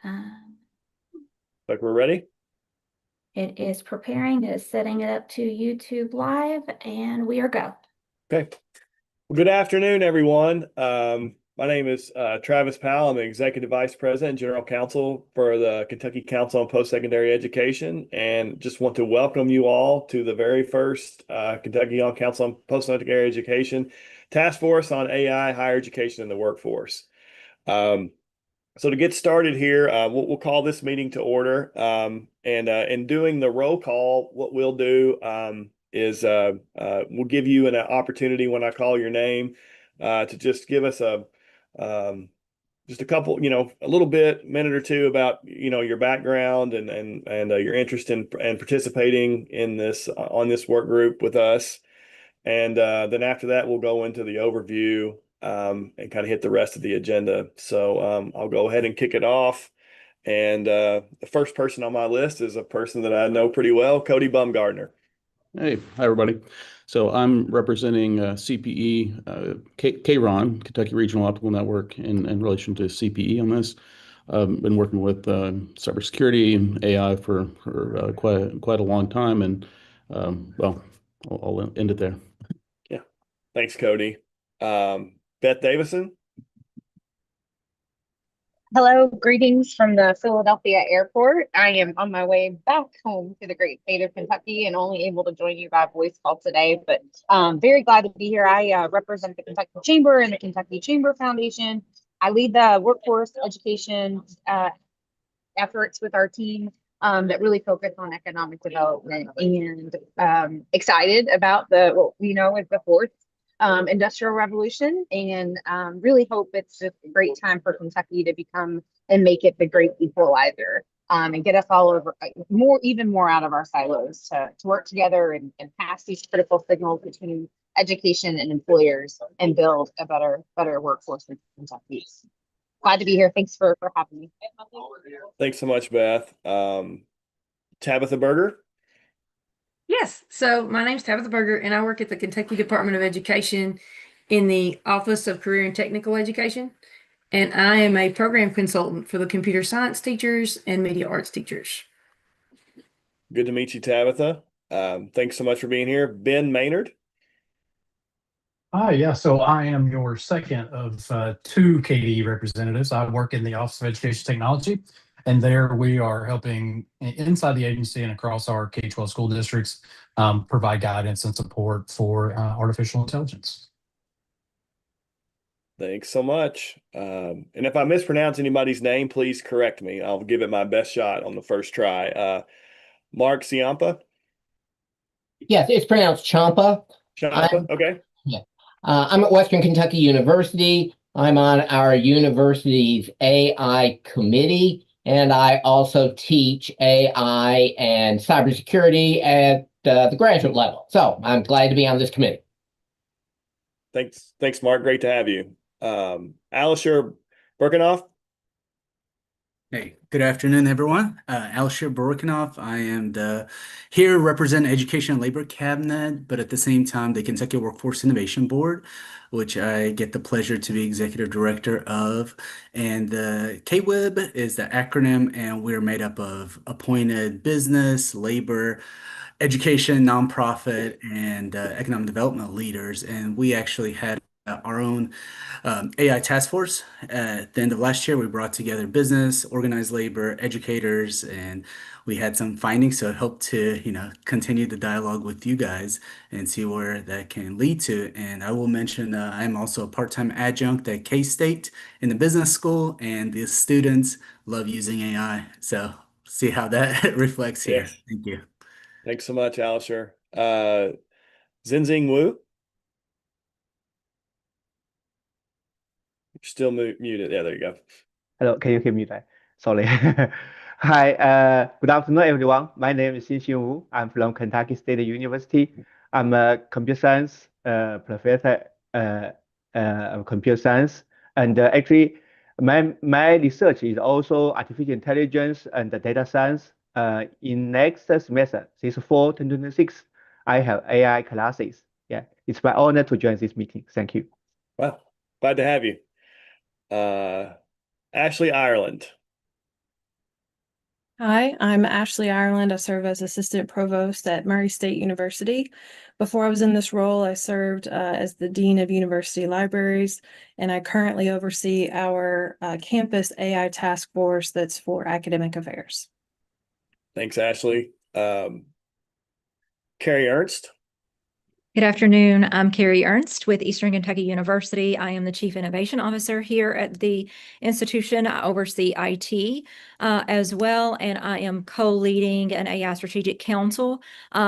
Um, Like we're ready? it is preparing, it is setting it up to YouTube Live, and we are go. Okay. Well, good afternoon, everyone. My name is Travis Powell. I'm the Executive Vice President and General Counsel for the Kentucky Council on Post-Secondary Education, and just want to welcome you all to the very first Kentucky Council on Post-Secondary Education Task Force on AI, Higher Education, and the Workforce. So to get started here, we'll call this meeting to order. And in doing the roll call, what we'll do is we'll give you an opportunity when I call your name to just give us just a couple, a little bit, minute or two about, your background and your interest in and participating in this on this work group with us. And then after that, we'll go into the overview and kind of hit the rest of the agenda. So I'll go ahead and kick it off. And the first person on my list is a person that I know pretty well, Cody Bumgardner. Hey, hi everybody. So I'm representing CPE, KRON, Kentucky Regional Optical Network, in relation to CPE on this. Been working with cybersecurity and AI for quite a long time, and well, I'll end it there. Yeah, thanks, Cody. Beth Davison. Hello, greetings from the Philadelphia airport. I am on my way back home to the great state of Kentucky and only able to join you by voice call today, but very glad to be here. I represent the Kentucky Chamber and the Kentucky Chamber Foundation. I lead the workforce education efforts with our team that really focus on economic development, and excited about what we know is the fourth industrial revolution, and really hope it's just a great time for Kentucky to become and make it the great equalizer, and get us all over even more out of our silos to work together and pass these critical signals between education and employers and build a better workforce in Kentucky. Glad to be here. Thanks for having me. Thanks so much, Beth. Tabitha Berger. Yes. So my name's Tabitha Berger, and I work at the Kentucky Department of Education in the Office of Career and Technical Education. And I am a program consultant for the computer science teachers and media arts teachers. Good to meet you, Tabitha. Thanks so much for being here. Ben Maynard. Hi, yeah, so I am your second of two KDE representatives. I work in the Office of Education Technology, and there we are helping inside the agency and across our K-12 school districts provide guidance and support for artificial intelligence. Thanks so much. And if I mispronounce anybody's name, please correct me. I'll give it my best shot on the first try. Mark Ciampa. Yes, it's pronounced Champa. Ciampa, okay. Yeah. I'm at Western Kentucky University. I'm on our university's AI committee, and I also teach AI and cybersecurity at the graduate level. So I'm glad to be on this committee. Thanks, Mark. Great to have you. Alisher Burkinoff. Hey, good afternoon, everyone. Alisher Burkinoff. I am here represent Education and Labor Cabinet, but at the same time, the Kentucky Workforce Innovation Board, which I get the pleasure to be executive director of. And KWIB is the acronym, and we're made up of appointed business, labor, education, nonprofit, and economic development leaders. And we actually had our own AI task force. At the end of last year, we brought together business, organized labor, educators, and we had some findings. So I hope to, continue the dialogue with you guys and see where that can lead to. And I will mention I'm also a part-time adjunct at K-State in the business school, and the students love using AI. So see how that reflects here. Yes. Thank you. Thanks so much, Alisher. Zinzing Wu. You're still muted. Yeah, there you go. Hello, can you hear me? Sorry. Hi, good afternoon, everyone. My name is Xinxin Wu. I'm from Kentucky State University. I'm a computer science professor of computer science. And actually, my research is also artificial intelligence and data science. In next semester, this fall 2026, I have AI classes. Yeah, it's my honor to join this meeting. Thank you. Well, glad to have you. Ashley Ireland. Hi, I'm Ashley Ireland. I serve as Assistant Provost at Murray State University. Before I was in this role, I served as the Dean of University Libraries, and I currently oversee our campus AI task force that's for academic affairs. Thanks, Ashley. Carrie Ernst. Good afternoon. I'm Carrie Ernst with Eastern Kentucky University. I am the Chief Innovation Officer here at the institution. I oversee IT as well, and I am co-leading an AI Strategic Council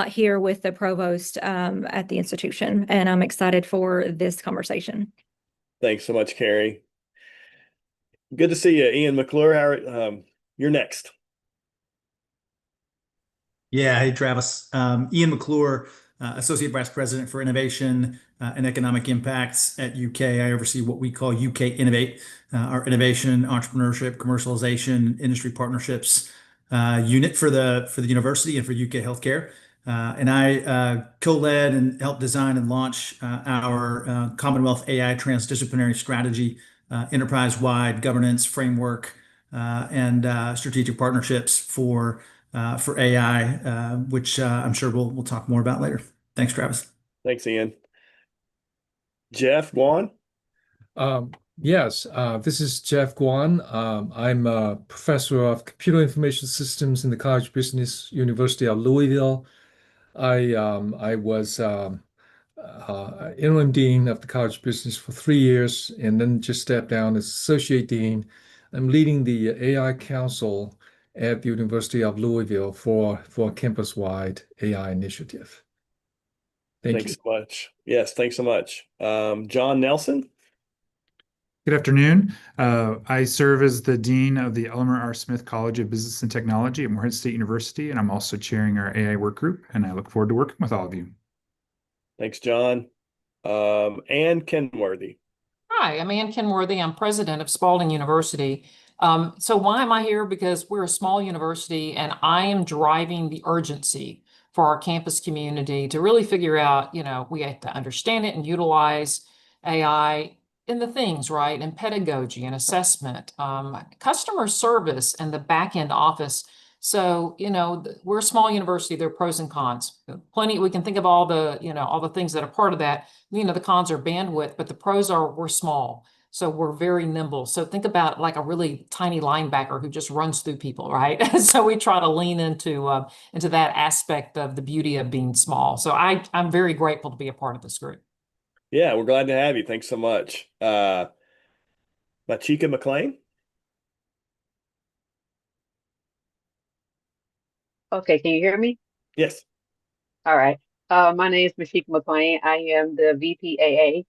here with the Provost at the institution, and I'm excited for this conversation. Thanks so much, Carrie. Good to see you, Ian McClure. You're next. Yeah, hey Travis. Ian McClure, Associate Vice President for Innovation and Economic Impacts at UK. I oversee what we call UK Innovate, our innovation, entrepreneurship, commercialization, industry partnerships unit for the university and for UK healthcare. And I co-led and helped design and launch our Commonwealth AI transdisciplinary strategy, enterprise-wide governance framework, and strategic partnerships for AI, which I'm sure we'll talk more about later. Thanks, Travis. Thanks, Ian. Jeff Guan. Yes, this is Jeff Guan. I'm a professor of computer information systems in the College of Business, University of Louisville. I was interim dean of the College of Business for 3 years, and then just stepped down as associate dean. I'm leading the AI Council at the University of Louisville for a campus-wide AI initiative. Thanks so much. Yes, thanks so much. John Nelson. Good afternoon. I serve as the Dean of the Elmer R. Smith College of Business and Technology at Morehead State University, and I'm also chairing our AI work group, and I look forward to working with all of you. Thanks, John. Ann Kenworthy. Hi, I'm Ann Kenworthy. I'm president of Spalding University. So why am I here? Because we're a small university and I am driving the urgency for our campus community to really figure out, we have to understand it and utilize AI in the things, right? And pedagogy and assessment, customer service and the back end office. So, we're a small university, there are pros and cons. Plenty, we can think of all the, all the things that are part of that. The cons are bandwidth, but the pros are we're small. So we're very nimble. So think about like a really tiny linebacker who just runs through people, right? So we try to lean into that aspect of the beauty of being small. So I'm very grateful to be a part of this group. Yeah, we're glad to have you. Thanks so much. Machika McLean. Okay, can you hear me? Yes. All right. My name is Mashika McLean. I am the VPAA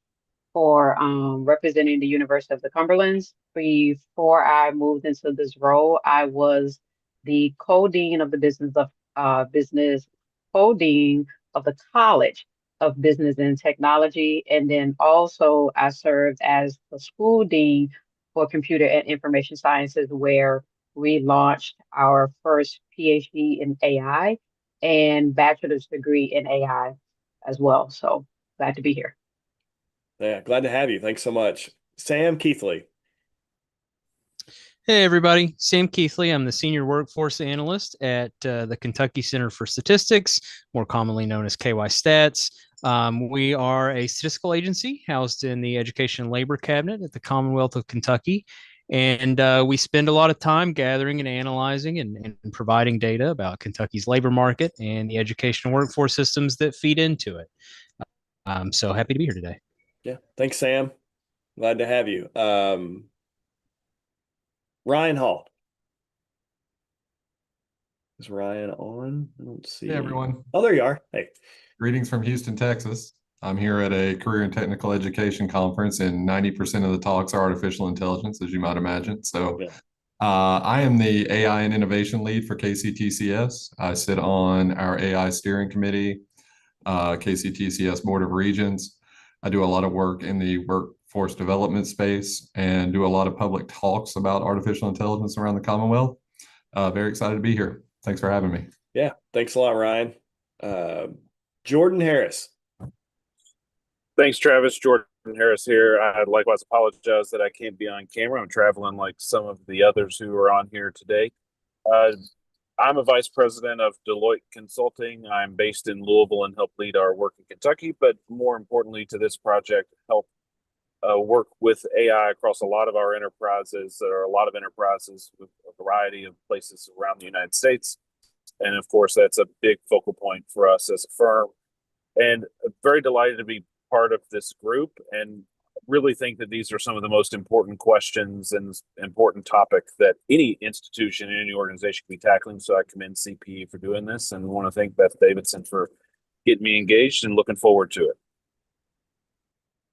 for representing the University of the Cumberlands. Before I moved into this role, I was the co-dean of the business co-dean of the College of Business and Technology. And then also I served as the school dean for computer and information sciences, where we launched our first PhD in AI and bachelor's degree in AI as well. So glad to be here. Yeah, glad to have you. Thanks so much. Sam Keithley. Hey, everybody. Sam Keithley. I'm the Senior Workforce Analyst at the Kentucky Center for Statistics, more commonly known as KY Stats. We are a statistical agency housed in the Education and Labor Cabinet at the Commonwealth of Kentucky. And we spend a lot of time gathering and analyzing and providing data about Kentucky's labor market and the educational workforce systems that feed into it. So happy to be here today. Yeah, thanks, Sam. Glad to have you. Ryan Hall. Is Ryan on? I don't see. Hey, everyone. Oh, there you are. Hey. Greetings from Houston, Texas. I'm here at a career and technical education conference, and 90% of the talks are artificial intelligence, as you might imagine. So I am the AI and innovation lead for KCTCS. I sit on our AI steering committee, KCTCS Board of Regents. I do a lot of work in the workforce development space and do a lot of public talks about artificial intelligence around the Commonwealth. Very excited to be here. Thanks for having me. Yeah, thanks a lot, Ryan. Jordan Harris. Thanks, Travis. Jordan Harris here. I likewise apologize that I can't be on camera. I'm traveling like some of the others who are on here today. I'm a vice president of Deloitte Consulting. I'm based in Louisville and help lead our work in Kentucky, but more importantly to this project, help work with AI across a lot of our enterprises. There are a lot of enterprises with a variety of places around the United States. And of course, that's a big focal point for us as a firm. And very delighted to be part of this group and really think that these are some of the most important questions and important topics that any institution and any organization can be tackling. So I commend CPE for doing this and want to thank Beth Davidson for getting me engaged and looking forward to it.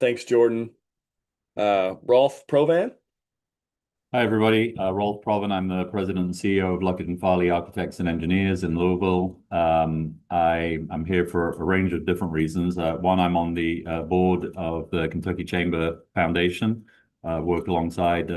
Thanks, Jordan. Rolf Provan. Hi, everybody. Rolf Provan. I'm the president and CEO of Luckett & Farley Architects and Engineers in Louisville. I'm here for a range of different reasons. One, I'm on the board of the Kentucky Chamber Foundation, work alongside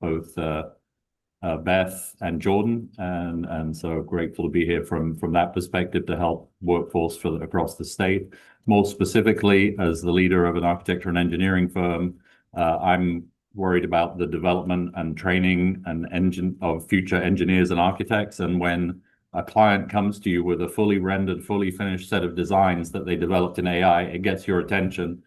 both Beth and Jordan, and so grateful to be here from that perspective to help workforce across the state. More specifically, as the leader of an architecture and engineering firm, I'm worried about the development and training and of future engineers and architects. And when a client comes to you with a fully rendered, fully finished set of designs that they developed in AI, it gets your attention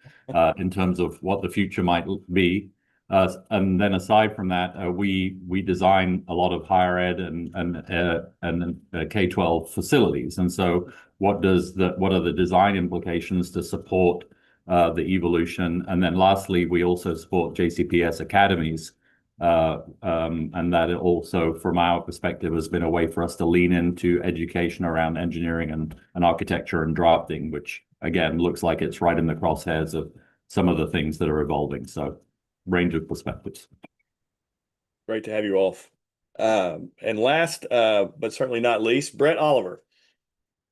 in terms of what the future might be. And then aside from that, we design a lot of higher ed and K-12 facilities. And so what are the design implications to support the evolution? And then lastly, we also support JCPS academies. And that also, from our perspective, has been a way for us to lean into education around engineering and architecture and drafting, which again, looks like it's right in the crosshairs of some of the things that are evolving. So range of perspectives. Great to have you, Rolf. And last, but certainly not least, Brett Oliver.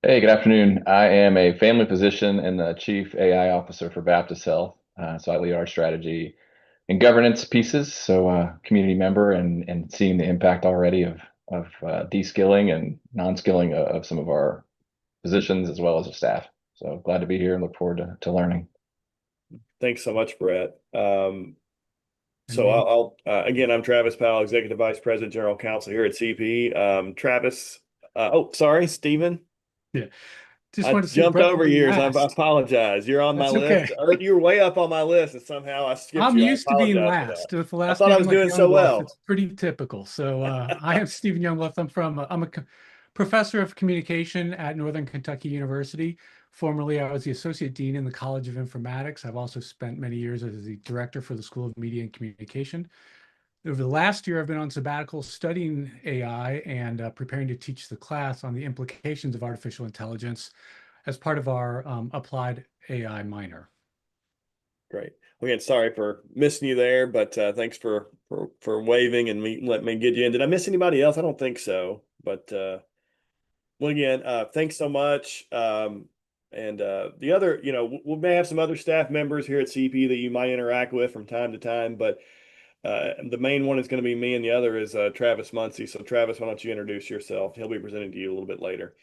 Hey, good afternoon. I am a family physician and the chief AI officer for Baptist Health. So I lead our strategy and governance pieces. So community member and seeing the impact already of de-skilling and non-skilling of some of our physicians as well as the staff. So glad to be here and look forward to learning. Thanks so much, Brett. So I'll again, I'm Travis Powell, Executive Vice President, General Counsel here at CPE. Travis, sorry, Stephen. Yeah, just I wanted to see jumped over years. I last. apologize. You're on my That's list. okay. You were way up on my list, and somehow I skipped I'm you. used to being apologize for last. that. With the last I thought I name was like doing so Youngblood, well. It's pretty typical. So I am Stephen Youngblood. I'm a professor of communication at Northern Kentucky University. Formerly, I was the associate dean in the College of Informatics. I've also spent many years as the director for the School of Media and Communication. Over the last year, I've been on sabbatical studying AI and preparing to teach the class on the implications of artificial intelligence as part of our applied AI minor. Great. Again, sorry for missing you there, but thanks for waving and let me get you in. Did I miss anybody else? I don't think so. But well, again, thanks so much. And the other, we may have some other staff members here at CP that you might interact with from time to time, but the main one is going to be me, and the other is Travis Muncy. So Travis, why don't you introduce yourself? He'll be presenting to you a little bit later.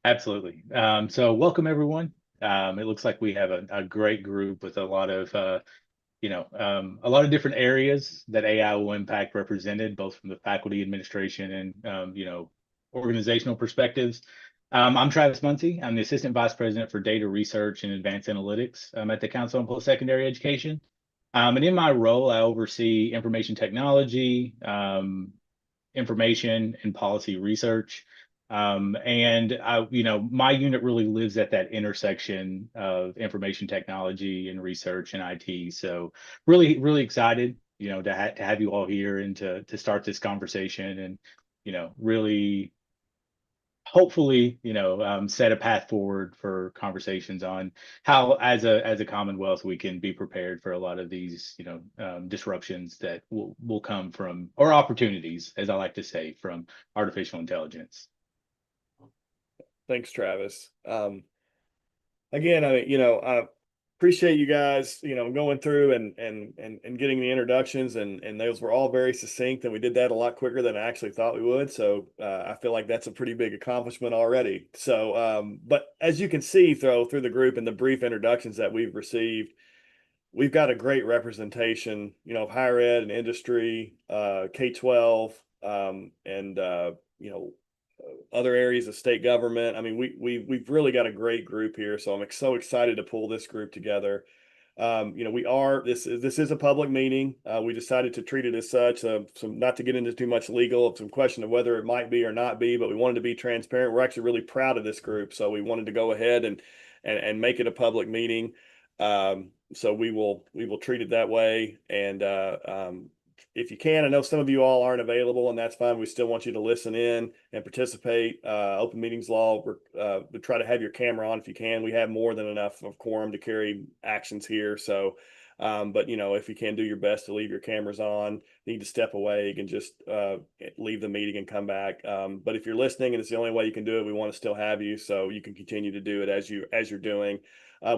Absolutely. So welcome, everyone. It looks like we have a great group with a lot of different areas that AI will impact represented, both from the faculty, administration, and organizational perspectives. I'm Travis Muncy. I'm the Assistant Vice President for Data Research and Advanced Analytics at the Council on Post-Secondary Education. And in my role, I oversee information technology, information and policy research. And my unit really lives at that intersection of information technology and research and IT. So really, really excited, to have you all here and to start this conversation and, really hopefully, set a path forward for conversations on how, as a Commonwealth, we can be prepared for a lot of these, disruptions that will come from, or opportunities, as I like to say, from artificial intelligence. Thanks, Travis. Again, I appreciate you guys, going through and getting the introductions, and those were all very succinct, and we did that a lot quicker than I actually thought we would. So I feel like that's a pretty big accomplishment already. So, but as you can see through the group and the brief introductions that we've received, we've got a great representation, of higher ed and industry, K-12, and other areas of state government. I mean, we've really got a great group here, so I'm so excited to pull this group together. This is a public meeting. We decided to treat it as such, not to get into too much legal, some question of whether it might be or not be, but we wanted to be transparent. We're actually really proud of this group, so we wanted to go ahead and make it a public meeting. So we will treat it that way. And if you can, I know some of you all aren't available, and that's fine. We still want you to listen in and participate. Open meetings law, we try to have your camera on if you can. We have more than enough of quorum to carry actions here. So, but if you can, do your best to leave your cameras on. Need to step away, you can just leave the meeting and come back. But if you're listening and it's the only way you can do it, we want to still have you, so you can continue to do it as you're doing.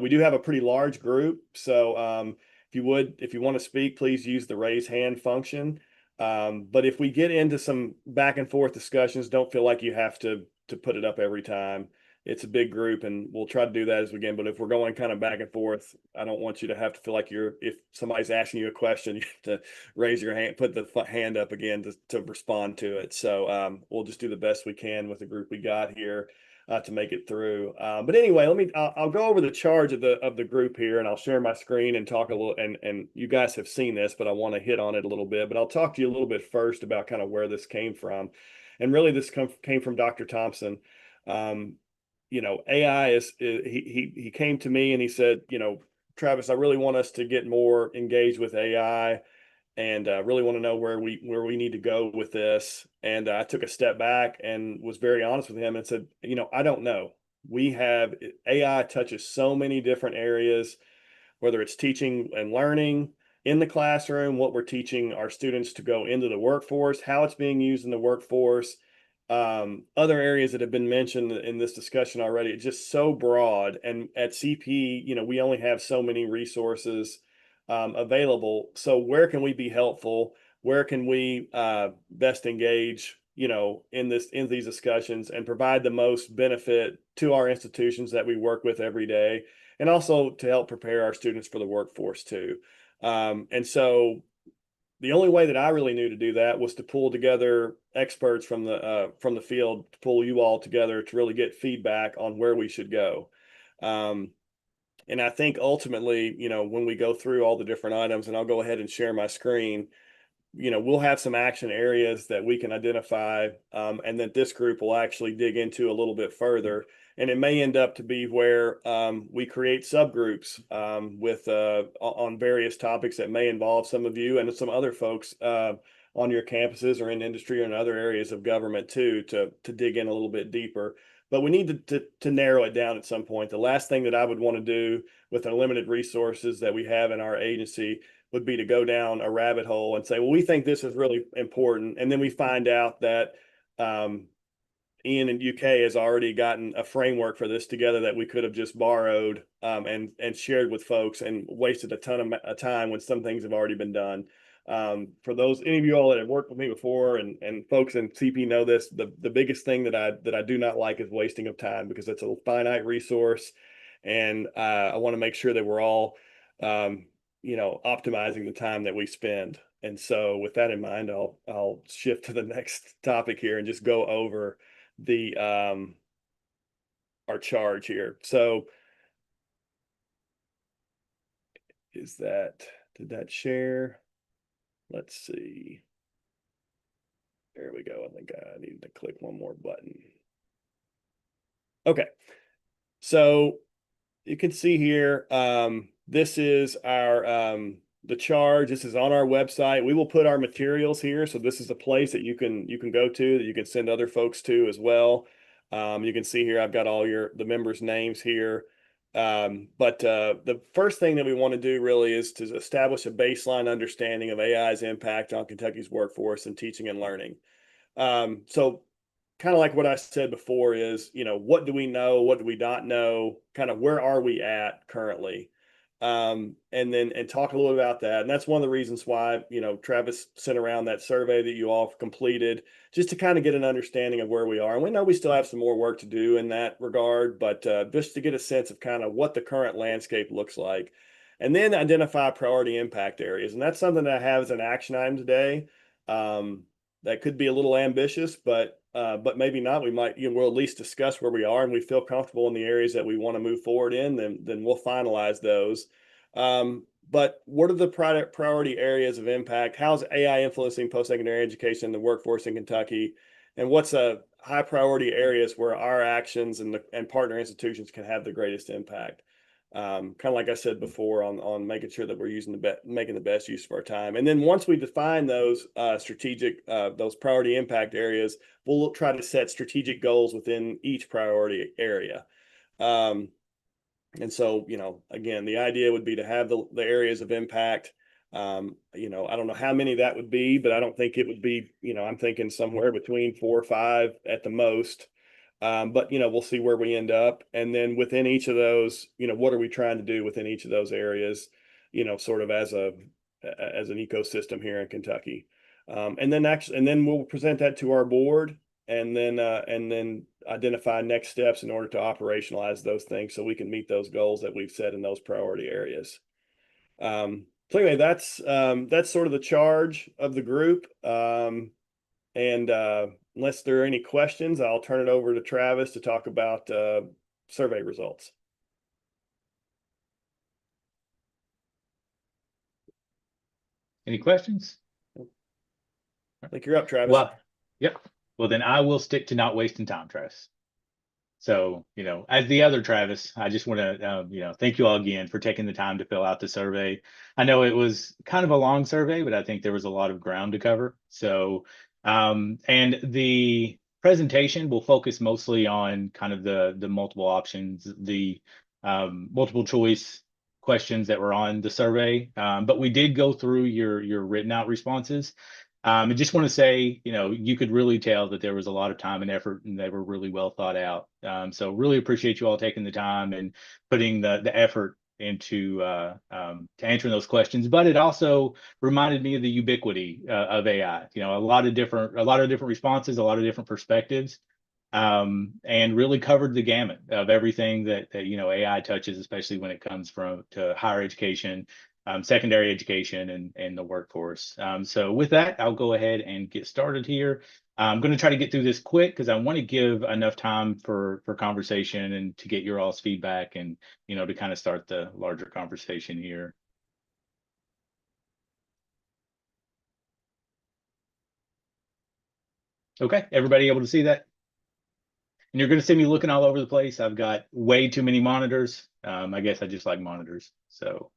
We do have a pretty large group, so if you want to speak, please use the raise hand function. But if we get into some back and forth discussions, don't feel like you have to put it up every time. It's a big group, and we'll try to do that as we can. But if we're going kind of back and forth, I don't want you to have to feel like if somebody's asking you a question, you have to raise your hand, put the hand up again to respond to it. So we'll just do the best we can with the group we got here to make it through. But anyway, I'll go over the charge of the group here, and I'll share my screen and talk a little, and you guys have seen this, but I want to hit on it a little bit. But I'll talk to you a little bit first about kind of where this came from. And really this came from Dr. Thompson. AI he came to me and he said, Travis, I really want us to get more engaged with AI, and really want to know where we need to go with this. And I took a step back and was very honest with him and said, I don't know. AI touches so many different areas, whether it's teaching and learning in the classroom, what we're teaching our students to go into the workforce, how it's being used in the workforce, other areas that have been mentioned in this discussion already. It's just so broad. And at CP, we only have so many resources available. So where can we be helpful? Where can we best engage, in these discussions and provide the most benefit to our institutions that we work with every day, and also to help prepare our students for the workforce too. And so the only way that I really knew to do that was to pull together experts from the field, to pull you all together to really get feedback on where we should go. And I think ultimately, when we go through all the different items, and I'll go ahead and share my screen, we'll have some action areas that we can identify, and that this group will actually dig into a little bit further. And it may end up to be where we create subgroups on various topics that may involve some of you and some other folks on your campuses or in industry or in other areas of government too, to dig in a little bit deeper. But we need to narrow it down at some point. The last thing that I would want to do with the limited resources that we have in our agency would be to go down a rabbit hole and say, well, we think this is really important. And then we find out that Ian and UK has already gotten a framework for this together that we could have just borrowed and shared with folks, and wasted a ton of time when some things have already been done. For any of you all that have worked with me before, and folks in CP know this, the biggest thing that I do not like is wasting of time, because it's a finite resource, and I want to make sure that we're all optimizing the time that we spend. And so with that in mind, I'll shift to the next topic here and just go over our charge here. So did that share? Let's see. There we go. I think I needed to click one more button. Okay. So you can see here, this is our the charge. This is on our website. We will put our materials here. So this is a place that you can go to, that you can send other folks to as well. You can see here, I've got all the members' names here. But the first thing that we want to do really is to establish a baseline understanding of AI's impact on Kentucky's workforce and teaching and learning. So kind of like what I said before is, what do we know? What do we not know? Kind of where are we at currently? And talk a little about that. And that's one of the reasons why, Travis sent around that survey that you all have completed, just to kind of get an understanding of where we are. And we know we still have some more work to do in that regard, but just to get a sense of kind of what the current landscape looks like, and then identify priority impact areas. And that's something that I have as an action item today. that could be a little ambitious, but maybe not. We might, we'll at least discuss where we are, and we feel comfortable in the areas that we want to move forward in, then we'll finalize those. But what are the priority areas of impact? How's AI influencing post-secondary education in the workforce in Kentucky? And what's a high priority areas where our actions and partner institutions can have the greatest impact? Kind of like I said before, on making sure that we're making the best use of our time. And then once we define those those priority impact areas, we'll try to set strategic goals within each priority area. And so, again, the idea would be to have the areas of impact. I don't know how many that would be, but I don't think it would be, I'm thinking somewhere between 4 or 5 at the most. But we'll see where we end up. And then within each of those, what are we trying to do within each of those areas, sort of as an ecosystem here in Kentucky. And then we'll present that to our board, and then identify next steps in order to operationalize those things so we can meet those goals that we've set in those priority areas. So anyway, that's sort of the charge of the group. And unless there are any questions, I'll turn it over to Travis to talk about survey results. Any questions? I think you're up, Travis. Well, yep. Well, then I will stick to not wasting time, Travis. So, as the other Travis, I just want to, thank you all again for taking the time to fill out the survey. I know it was kind of a long survey, but I think there was a lot of ground to cover. So, and the presentation will focus mostly on kind of the multiple options, the multiple choice questions that were on the survey. But we did go through your written out responses. I just want to say, you could really tell that there was a lot of time and effort, and they were really well thought out. So really appreciate you all taking the time and putting the effort into to answering those questions. But it also reminded me of the ubiquity of AI. A lot of different responses, a lot of different perspectives, and really covered the gamut of everything that AI touches, especially when it comes to higher education, secondary education, and the workforce. So with that, I'll go ahead and get started here. I'm going to try to get through this quick because I want to give enough time for conversation and to get your all's feedback and, to kind of start the larger conversation here. Okay, everybody able to see that? And you're going to see me looking all over the place. I've got way too many monitors. I guess I just like monitors. So,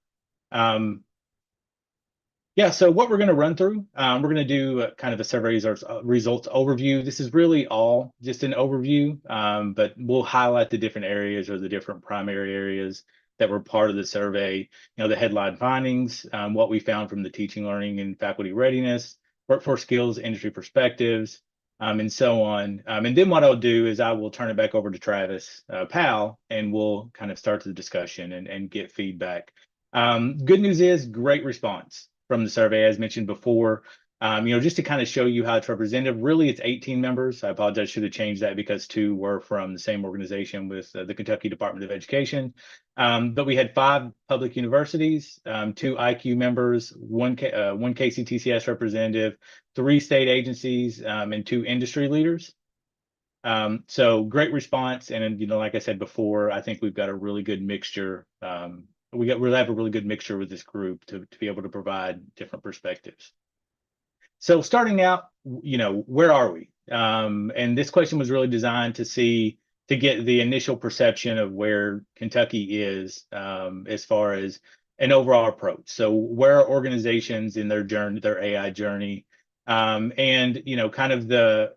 yeah, so what we're going to run through, we're going to do kind of a survey results overview. This is really all just an overview, but we'll highlight the different areas or the different primary areas that were part of the survey. The headline findings, what we found from the teaching, learning, and faculty readiness, workforce skills, industry perspectives, and so on. And then what I'll do is I will turn it back over to Travis Powell, and we'll kind of start the discussion and get feedback. Good news is great response from the survey, as mentioned before. Just to kind of show you how it's representative, really it's 18 members. I apologize, should have changed that because 2 were from the same organization with the Kentucky Department of Education. But we had 5 public universities, 2 IQ members, one KCTCS representative, 3 state agencies, and 2 industry leaders. So great response. And, like I said before, I think we've got a really good mixture. We'll have a really good mixture with this group to be able to provide different perspectives. So starting out, where are we? And this question was really designed to get the initial perception of where Kentucky is as far as an overall approach. So where are organizations in their journey, their AI journey? And, kind of the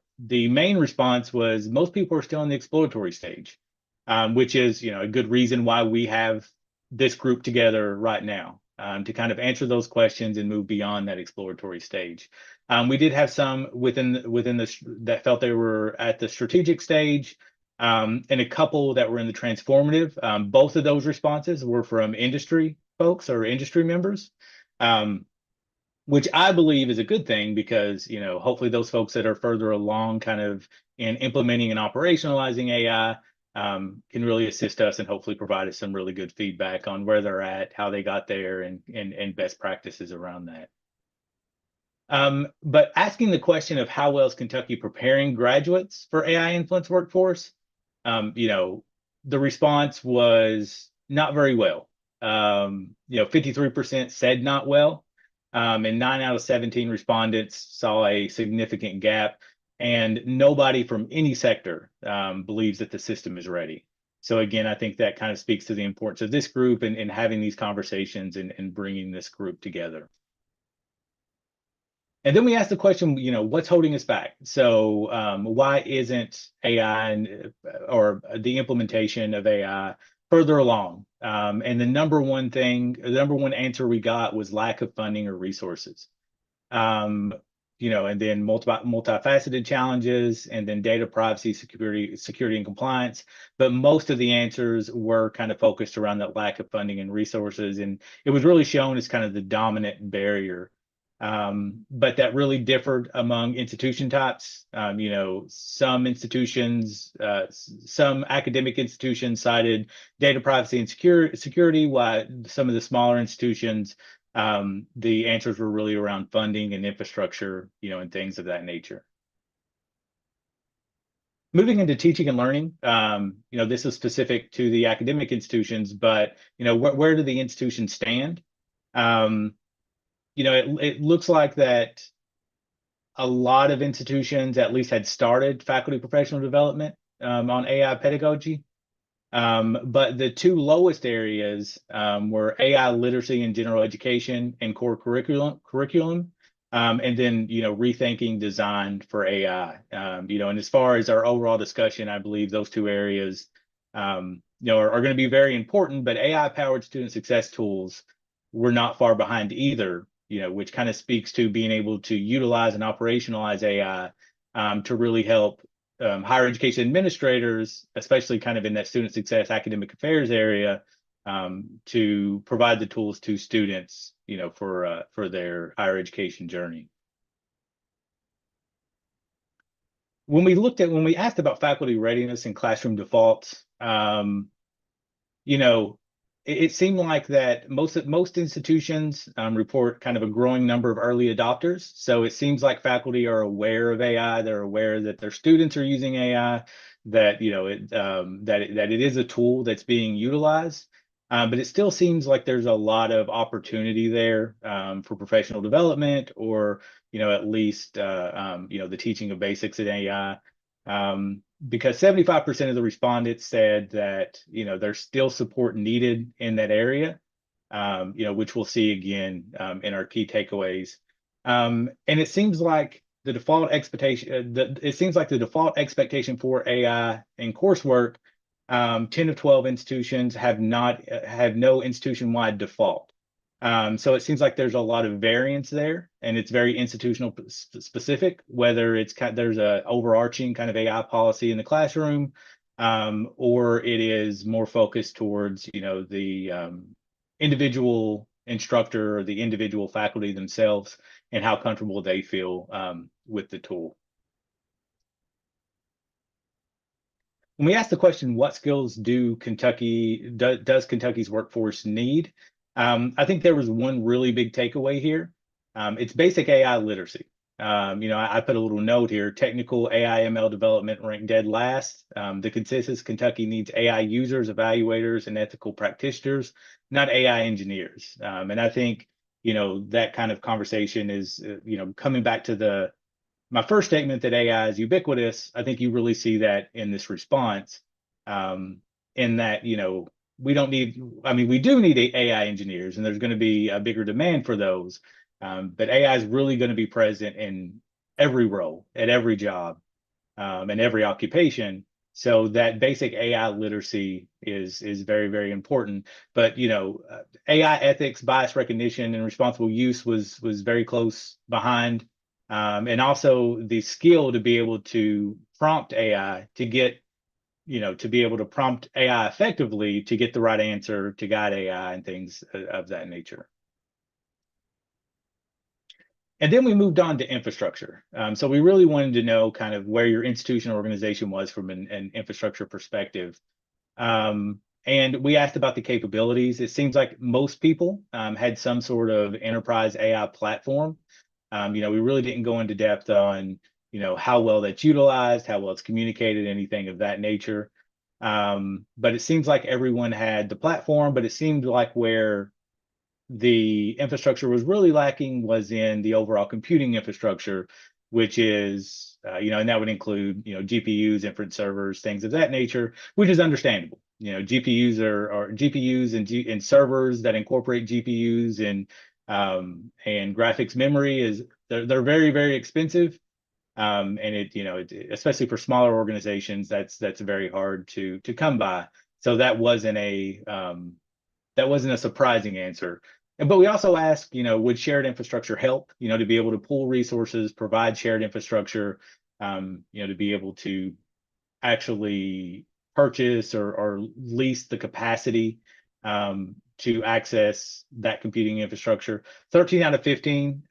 main response was most people are still in the exploratory stage, which is, a good reason why we have this group together right now to kind of answer those questions and move beyond that exploratory stage. We did have some within that felt they were at the strategic stage, and a couple that were in the transformative. Both of those responses were from industry folks or industry members, which I believe is a good thing because, hopefully those folks that are further along kind of in implementing and operationalizing AI can really assist us and hopefully provide us some really good feedback on where they're at, how they got there, and best practices around that. But asking the question of how well is Kentucky preparing graduates for AI influenced workforce, the response was not very well. 53% said not well, and 9 out of 17 respondents saw a significant gap, and nobody from any sector believes that the system is ready. So again, I think that kind of speaks to the importance of this group and having these conversations and bringing this group together. And then we asked the question, what's holding us back? So why isn't AI or the implementation of AI further along? And the number one answer we got was lack of funding or resources. And then multifaceted challenges, and then data privacy, security and compliance. But most of the answers were kind of focused around that lack of funding and resources. And it was really shown as kind of the dominant barrier. But that really differed among institution types. Some institutions, some academic institutions cited data privacy and security, while some of the smaller institutions, the answers were really around funding and infrastructure, and things of that nature. Moving into teaching and learning, this is specific to the academic institutions, but where do the institutions stand? It looks like that a lot of institutions at least had started faculty professional development on AI pedagogy. But the two lowest areas were AI literacy and general education and core curriculum, and then, rethinking design for AI. And as far as our overall discussion, I believe those two areas, are going to be very important, but AI-powered student success tools were not far behind either, which kind of speaks to being able to utilize and operationalize AI to really help higher education administrators, especially kind of in that student success, academic affairs area, to provide the tools to students, for their higher education journey. When we asked about faculty readiness and classroom defaults, it seemed like that most institutions report kind of a growing number of early adopters. So it seems like faculty are aware of AI. They're aware that their students are using AI, that that it is a tool that's being utilized. But it still seems like there's a lot of opportunity there for professional development, or at least the teaching of basics in AI. Because 75% of the respondents said that there's still support needed in that area, which we'll see again in our key takeaways. And it seems like the default expectation for AI in coursework, 10 of 12 institutions have no institution-wide default. So it seems like there's a lot of variance there, and it's very institutional specific, whether there's a overarching kind of AI policy in the classroom, or it is more focused towards, the individual instructor or the individual faculty themselves and how comfortable they feel with the tool. When we ask the question, what skills does Kentucky's workforce need? I think there was one really big takeaway here. It's basic AI literacy. I put a little note here: technical AI ML development ranked dead last. The consensus: Kentucky needs AI users, evaluators, and ethical practitioners, not AI engineers. And I think that kind of conversation is coming back to my first statement that AI is ubiquitous. I think you really see that in this response, in that we do need AI engineers, and there's going to be a bigger demand for those. But AI is really going to be present in every role, at every job, and every occupation. So that basic AI literacy is very, very important. But AI ethics, bias recognition, and responsible use was very close behind. And also the skill to be able to prompt AI to get, to be able to prompt AI effectively to get the right answer, to guide AI and things of that nature. And then we moved on to infrastructure. So we really wanted to know kind of where your institution or organization was from an infrastructure perspective. And we asked about the capabilities. It seems like most people had some sort of enterprise AI platform. We really didn't go into depth on, how well that's utilized, how well it's communicated, anything of that nature. But it seems like everyone had the platform, but it seemed like where the infrastructure was really lacking was in the overall computing infrastructure, which is, and that would include, GPUs, inference servers, things of that nature, which is understandable. GPUs are GPUs and servers that incorporate GPUs and graphics memory they're very, very expensive. And especially for smaller organizations, that's very hard to come by. So that wasn't a surprising answer. But we also asked, would shared infrastructure help, to be able to pool resources, provide shared infrastructure, to be able to actually purchase or lease the capacity to access that computing infrastructure. 13 out of 15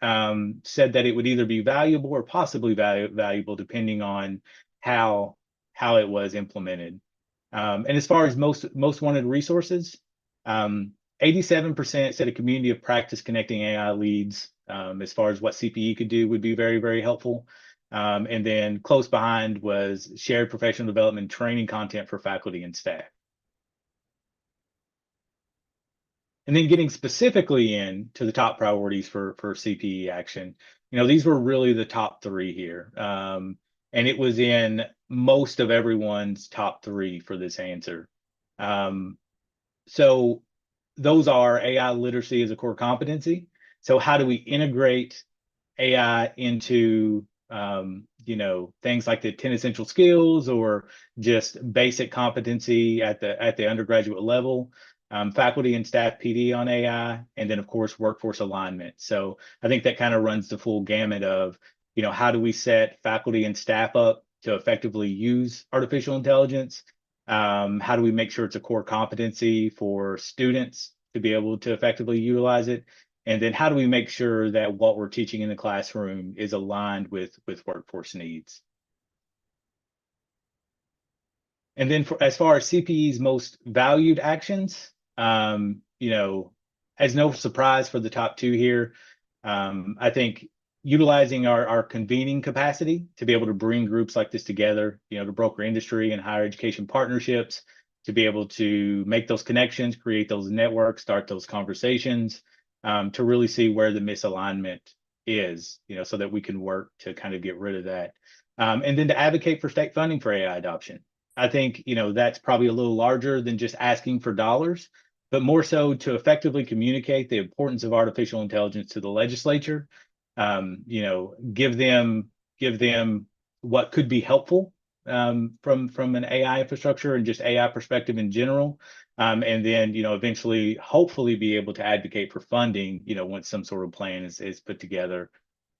said that it would either be valuable or possibly valuable depending on how it was implemented. And as far as most wanted resources, 87% said a community of practice connecting AI leads as far as what CPE could do would be very, very helpful. And then close behind was shared professional development training content for faculty and staff. And then getting specifically into the top priorities for CPE action, these were really the top three here. And it was in most of everyone's top three for this answer. So those are AI literacy as a core competency. So how do we integrate AI into things like the 10 essential skills or just basic competency at the undergraduate level, faculty and staff PD on AI, and then of course workforce alignment. So I think that kind of runs the full gamut of, how do we set faculty and staff up to effectively use artificial intelligence? How do we make sure it's a core competency for students to be able to effectively utilize it? And then how do we make sure that what we're teaching in the classroom is aligned with workforce needs? And then as far as CPE's most valued actions, as no surprise for the top two here, I think utilizing our convening capacity to be able to bring groups like this together, to broker industry and higher education partnerships, to be able to make those connections, create those networks, start those conversations, to really see where the misalignment is, so that we can work to kind of get rid of that. And then to advocate for state funding for AI adoption. I think, that's probably a little larger than just asking for dollars, but more so to effectively communicate the importance of artificial intelligence to the legislature, give them what could be helpful from an AI infrastructure and just AI perspective in general. And then, eventually, hopefully be able to advocate for funding, once some sort of plan is put together.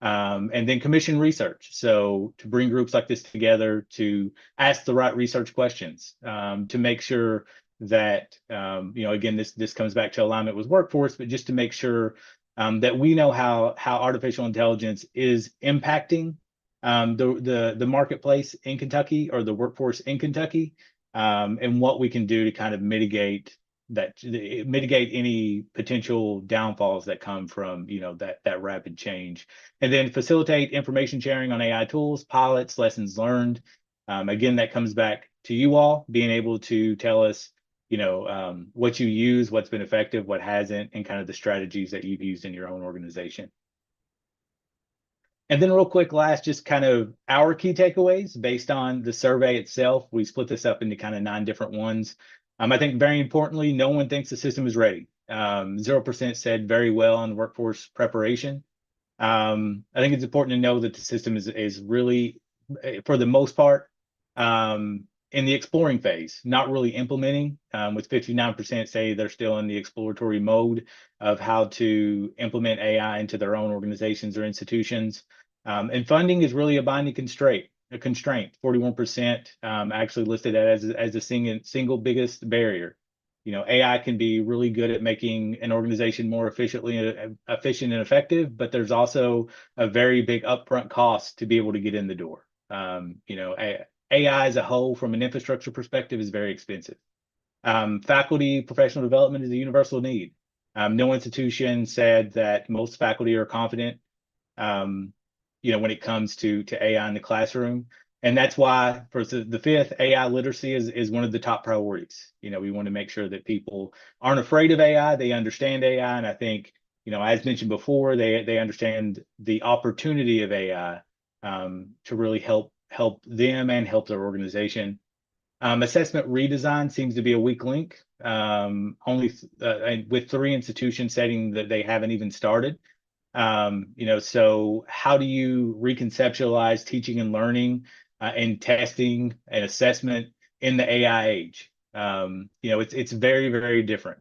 And then commission research. So to bring groups like this together to ask the right research questions, to make sure that, again, this comes back to alignment with workforce, but just to make sure that we know how artificial intelligence is impacting the marketplace in Kentucky or the workforce in Kentucky, and what we can do to kind of mitigate any potential downfalls that come from that rapid change, and then facilitate information sharing on AI tools, pilots, lessons learned. Again, that comes back to you all being able to tell us what you use, what's been effective, what hasn't, and kind of the strategies that you've used in your own organization. And then real quick, last, just kind of our key takeaways based on the survey itself. We split this up into kind of 9 different ones. I think very importantly, no one thinks the system is ready. 0% said very well on workforce preparation. I think it's important to know that the system is really, for the most part, in the exploring phase, not really implementing, with 59% say they're still in the exploratory mode of how to implement AI into their own organizations or institutions. And funding is really a binding constraint. 41% actually listed that as the single biggest barrier. AI can be really good at making an organization more efficient and effective, but there's also a very big upfront cost to be able to get in the door. AI as a whole, from an infrastructure perspective, is very expensive. Faculty professional development is a universal need. No institution said that most faculty are confident when it comes to AI in the classroom. And that's why for the fifth, AI literacy is one of the top priorities. We want to make sure that people aren't afraid of AI, they understand AI. And I think, as mentioned before, they understand the opportunity of AI to really help them and help their organization. Assessment redesign seems to be a weak link, only with 3 institutions stating that they haven't even started. So how do you reconceptualize teaching and learning and testing and assessment in the AI age? It's very, very different.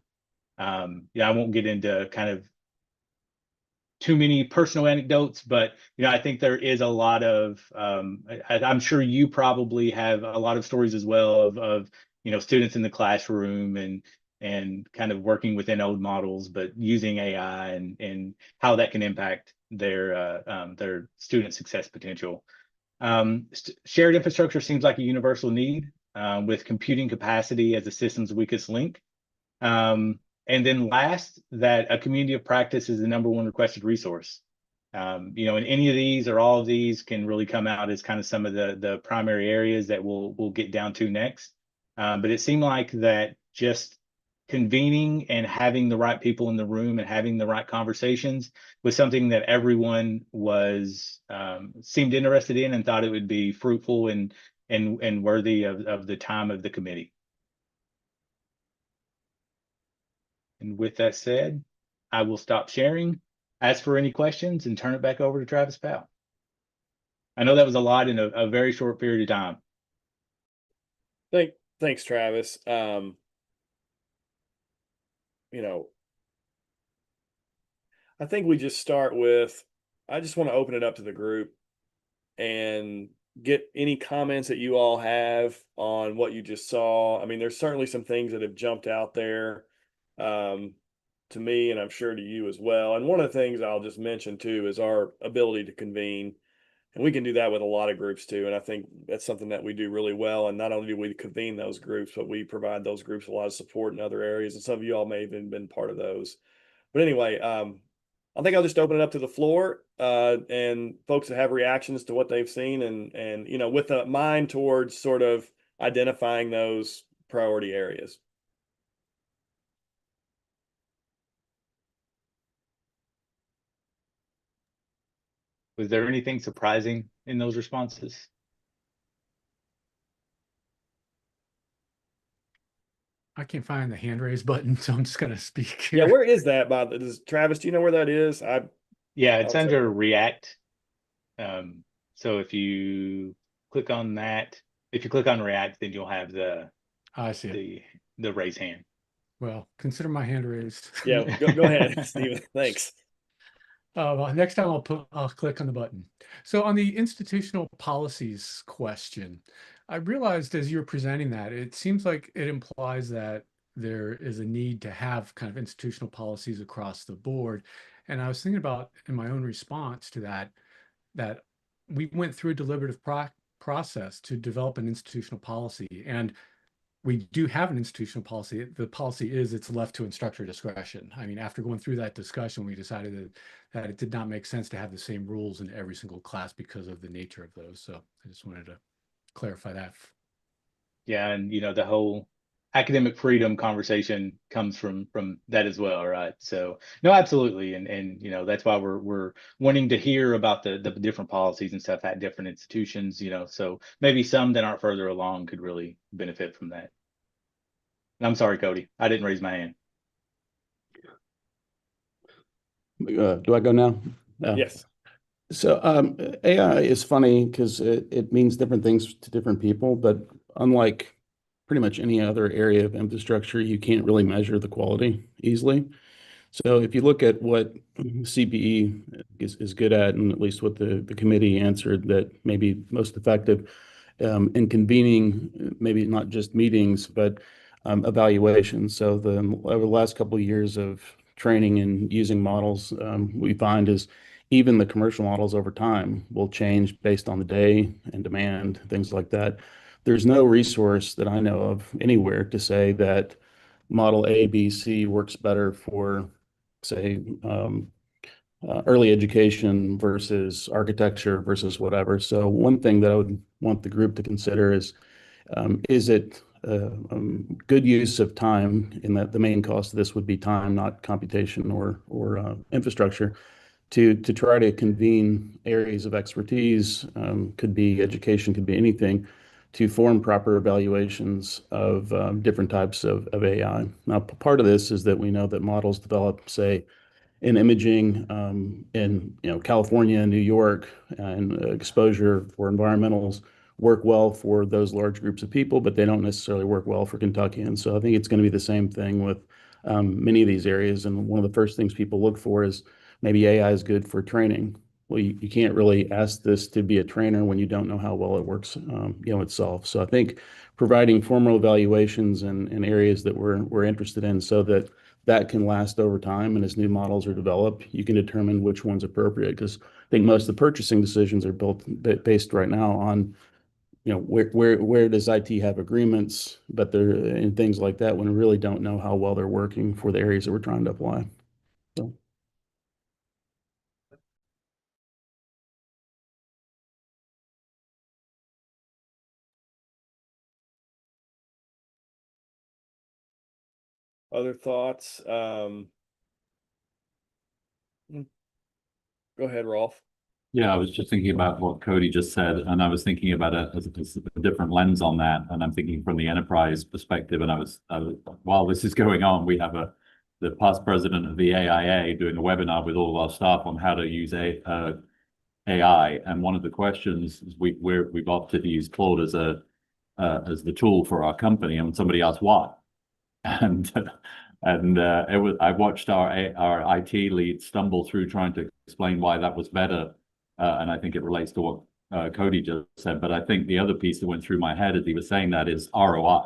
I won't get into kind of too many personal anecdotes, but I think there is a lot of I'm sure you probably have a lot of stories as well of students in the classroom and kind of working within old models, but using AI and how that can impact their student success potential. Shared infrastructure seems like a universal need with computing capacity as the system's weakest link. And then last, that a community of practice is the #1 requested resource. And any of these or all of these can really come out as kind of some of the primary areas that we'll get down to next. But it seemed like that just convening and having the right people in the room and having the right conversations was something that everyone seemed interested in and thought it would be fruitful and worthy of the time of the committee. And with that said, I will stop sharing, ask for any questions, and turn it back over to Travis Powell. I know that was a lot in a very short period of time. Thanks, Travis. I think we just start with, I just want to open it up to the group and get any comments that you all have on what you just saw. I mean, there's certainly some things that have jumped out there to me, and I'm sure to you as well. And one of the things I'll just mention too is our ability to convene, and we can do that with a lot of groups too. And I think that's something that we do really well. And not only do we convene those groups, but we provide those groups a lot of support in other areas. And some of you all may have even been part of those. But anyway, I think I'll just open it up to the floor and folks that have reactions to what they've seen and with a mind towards sort of identifying those priority areas. Was there anything surprising in those responses? I can't find the hand raise button, so I'm just going to speak here. Yeah, where is that? Travis, do you know where that is? Yeah, it's under React. So if you click on that, if you click on React, then you'll have I see the raise hand. Well, consider my hand raised. Yeah, go ahead, Stephen. Thanks. Next time I'll click on the button. So on the institutional policies question, I realized as you were presenting that, it seems like it implies that there is a need to have kind of institutional policies across the board. And I was thinking about in my own response to that we went through a deliberative process to develop an institutional policy. And we do have an institutional policy. The policy is it's left to instructor discretion. I mean, after going through that discussion, we decided that it did not make sense to have the same rules in every single class because of the nature of those. So I just wanted to clarify that. Yeah, and the whole academic freedom conversation comes from that as well, right? So no, absolutely, and that's why we're wanting to hear about the different policies and stuff at different institutions. So maybe some that aren't further along could really benefit from that. And I'm sorry, Cody, I didn't raise my hand. Do I go now? Yes. So AI is funny because it means different things to different people, but unlike pretty much any other area of infrastructure, you can't really measure the quality easily. So if you look at what CPE is good at, and at least what the committee answered that maybe most effective in convening, maybe not just meetings, but evaluations. So over the last couple of years of training and using models, we find is even the commercial models over time will change based on the day and demand, things like that. There's no resource that I know of anywhere to say that model A, B, C works better for, say, early education versus architecture versus whatever. So one thing that I would want the group to consider is it good use of time, in that the main cost of this would be time, not computation or infrastructure, to try to convene areas of expertise, could be education, could be anything, to form proper evaluations of different types of AI. Now, part of this is that we know that models develop, say, in imaging in California and New York, and exposure for environmentals work well for those large groups of people, but they don't necessarily work well for Kentucky. And so I think it's going to be the same thing with many of these areas. And one of the first things people look for is maybe AI is good for training. Well, you can't really ask this to be a trainer when you don't know how well it works itself. So I think providing formal evaluations in areas that we're interested in, so that can last over time, and as new models are developed, you can determine which one's appropriate. Because I think most of the purchasing decisions are based right now on, where does IT have agreements, but they're in things like that when we really don't know how well they're working for the areas that we're trying to apply. So. Other thoughts? Go ahead, Rolf. Yeah, I was just thinking about what Cody just said, and I was thinking about it as a different lens on that. And I'm thinking from the enterprise perspective. And I was while this is going on, we have the past president of the AIA doing a webinar with all of our staff on how to use AI. And one of the questions is we've opted to use Claude as the tool for our company. And somebody asked why, and I watched our IT lead stumble through trying to explain why that was better. And I think it relates to what Cody just said. But I think the other piece that went through my head as he was saying that is ROI.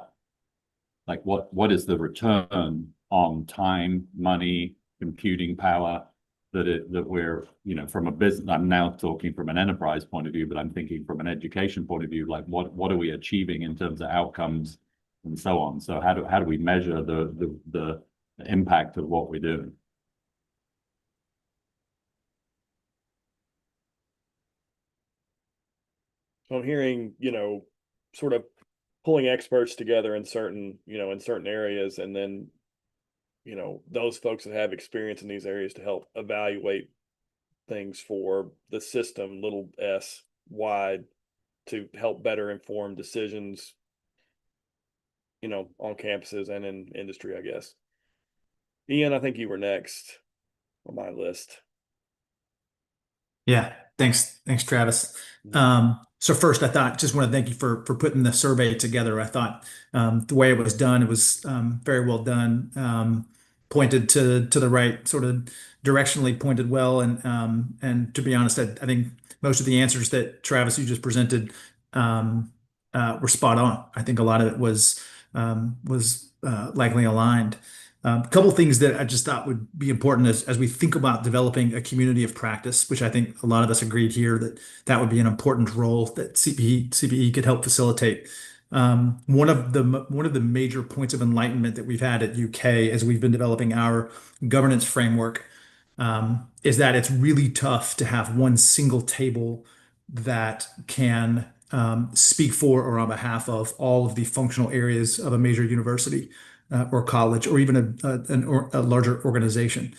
Like what is the return on time, money, computing power that we're, from a business, I'm now talking from an enterprise point of view, but I'm thinking from an education point of view, like what are we achieving in terms of outcomes and so on. So how do we measure the impact of what we're doing? So I'm hearing, sort of pulling experts together in certain areas, and then, those folks that have experience in these areas to help evaluate things for the system, little s wide, to help better inform decisions, on campuses and in industry, I guess. Ian, I think you were next on my list. Yeah, thanks, Travis. So first, just want to thank you for putting the survey together. I thought the way it was done, it was very well done. Pointed to the right, sort of directionally pointed well, and to be honest, I think most of the answers that Travis you just presented were spot on. I think a lot of it was likely aligned. A couple things that I just thought would be important as we think about developing a community of practice, which I think a lot of us agreed here that would be an important role that CPE could help facilitate. One of the major points of enlightenment that we've had at UK as we've been developing our governance framework is that it's really tough to have one single table that can speak for or on behalf of all of the functional areas of a major university or college, or even a larger organization.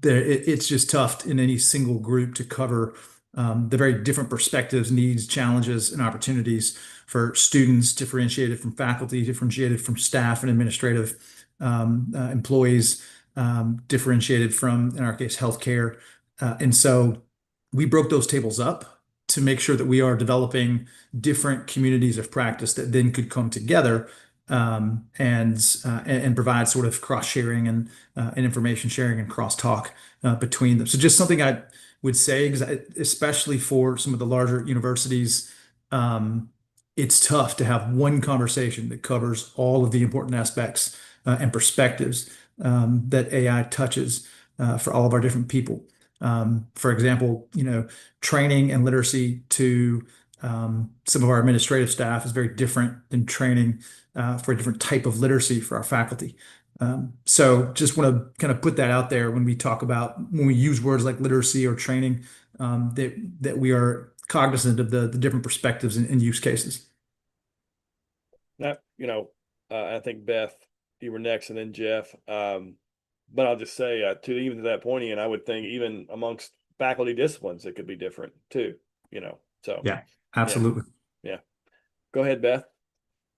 It's just tough in any single group to cover the very different perspectives, needs, challenges, and opportunities for students, differentiated from faculty, differentiated from staff and administrative employees, differentiated from, in our case, healthcare. And so we broke those tables up to make sure that we are developing different communities of practice that then could come together and provide sort of cross sharing and information sharing and crosstalk between them. So just something I would say, especially for some of the larger universities, it's tough to have one conversation that covers all of the important aspects and perspectives that AI touches for all of our different people. For example, training and literacy to some of our administrative staff is very different than training for a different type of literacy for our faculty. So just want to kind of put that out there when we talk about, when we use words like literacy or training, that we are cognizant of the different perspectives and use cases. Now, I think Beth, you were next, and then Jeff. But I'll just say, to that point, Ian, I would think even amongst faculty disciplines, it could be different too. So Yeah, absolutely. Yeah. Go ahead, Beth.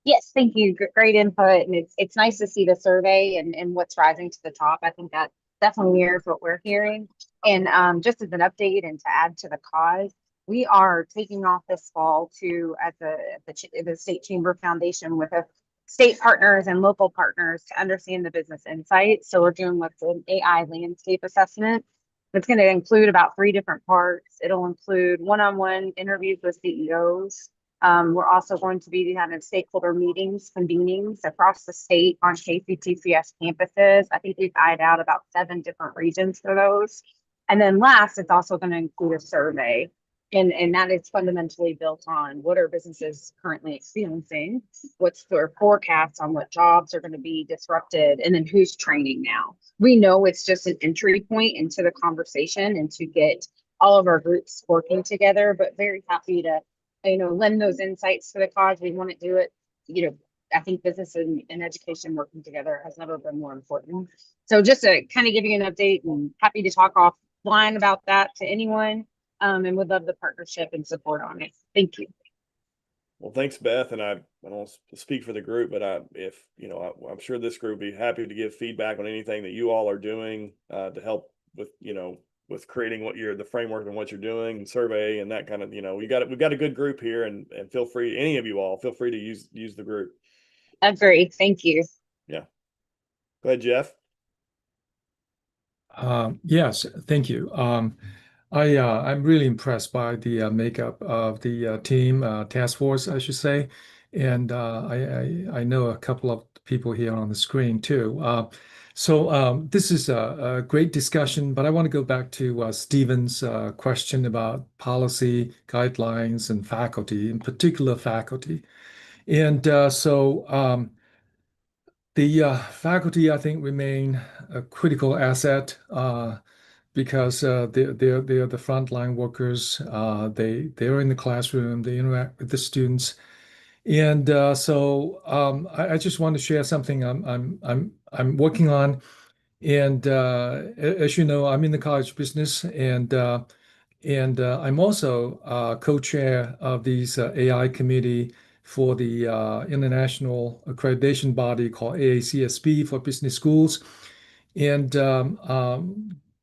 Yes, thank you. Great input. And it's nice to see the survey and what's rising to the top. I think that definitely mirrors what we're hearing. And just as an update and to add to the cause, we are taking off this fall to at the State Chamber Foundation with state partners and local partners to understand the business insights. So we're doing what's an AI landscape assessment. It's going to include about 3 different parts. It'll include one-on-one interviews with CEOs. We're also going to be having stakeholder meetings, convenings across the state on KCTCS campuses. I think we've eyed out about 7 different regions for those. And then last, it's also going to include a survey. And that is fundamentally built on what are businesses currently experiencing, what's their forecast on what jobs are going to be disrupted, and then who's training now. We know it's just an entry point into the conversation and to get all of our groups working together, but very happy to lend those insights to the cause. We want to do it. I think business and education working together has never been more important. So just to kind of give you an update, and happy to talk offline about that to anyone. And would love the partnership and support on it. Thank you. Well, thanks, Beth. And I don't speak for the group, but I'm sure this group would be happy to give feedback on anything that you all are doing to help with, with creating the framework and what you're doing and survey and that kind of, we've got a good group here, and feel free, any of you all, feel free to use the group. Agree. Thank you. Yeah. Go ahead, Jeff. Yes, thank you. I'm really impressed by the makeup of the team, task force, I should say. And I know a couple of people here on the screen too. So this is a great discussion, but I want to go back to Stephen's question about policy, guidelines, and faculty, in particular faculty. And so the faculty, I think, remain a critical asset because they're the frontline workers. They're in the classroom. They interact with the students. And so I just want to share something I'm working on. And as you know, I'm in the college business, and I'm also co-chair of these AI committee for the international accreditation body called AACSB for business schools. And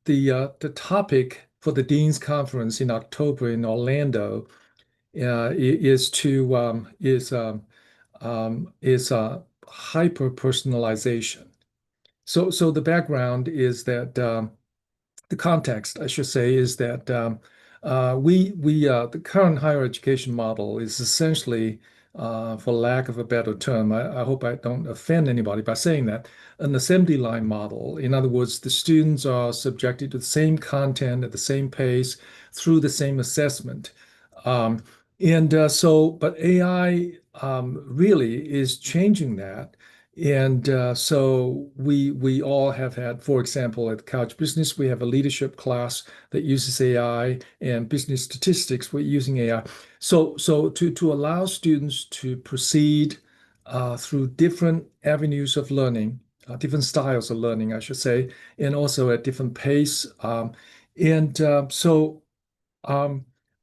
the topic for the Dean's Conference in October in Orlando is hyper personalization. So the background is that the context, I should say, is that the current higher education model is essentially, for lack of a better term, I hope I don't offend anybody by saying that, an assembly line model. In other words, the students are subjected to the same content at the same pace through the same assessment. But AI really is changing that. And so we all have had, for example, at Couch Business, we have a leadership class that uses AI, and business statistics, we're using AI. So to allow students to proceed through different avenues of learning, different styles of learning, I should say, and also at different pace.